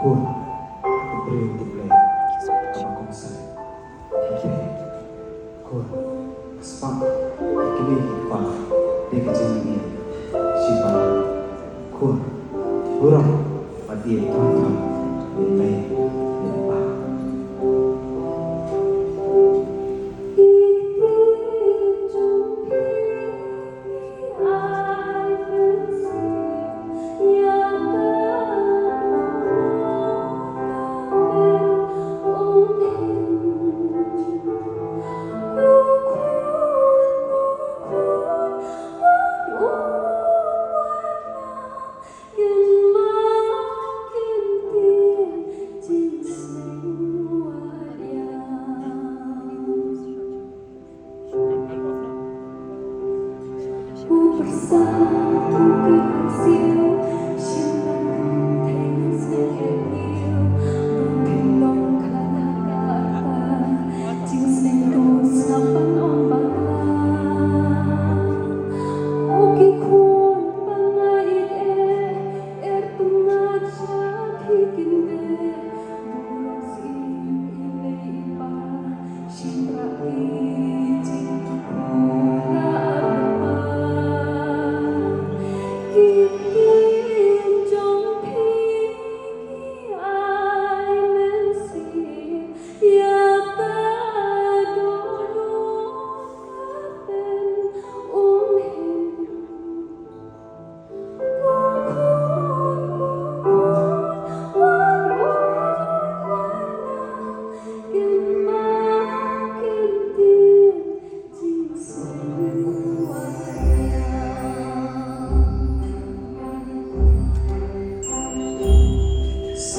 Kun, aku beri untuk leh, kamu kongsi. Oke, kun, sepak, kini hipa, dia kejadian, siapa, kun, burung, padi tuan, leh, hipa.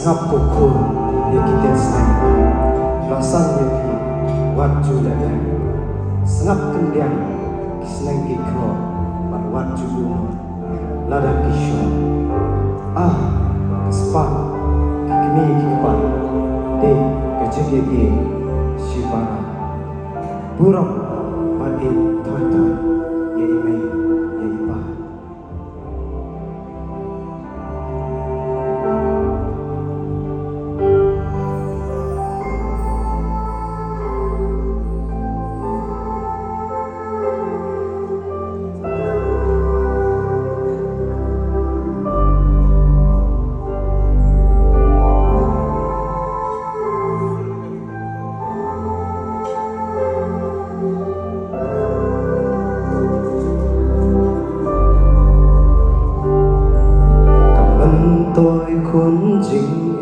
Ngap kukur yakitin sen, lasan yapi wajju dadan, ngap kendiang kisneng kikro bar wajju bunga, ladang kisyo, kespa kikini kikpan, de kejegege shibara, burung padi toy ya ime ya ipa. Tôi khốn chính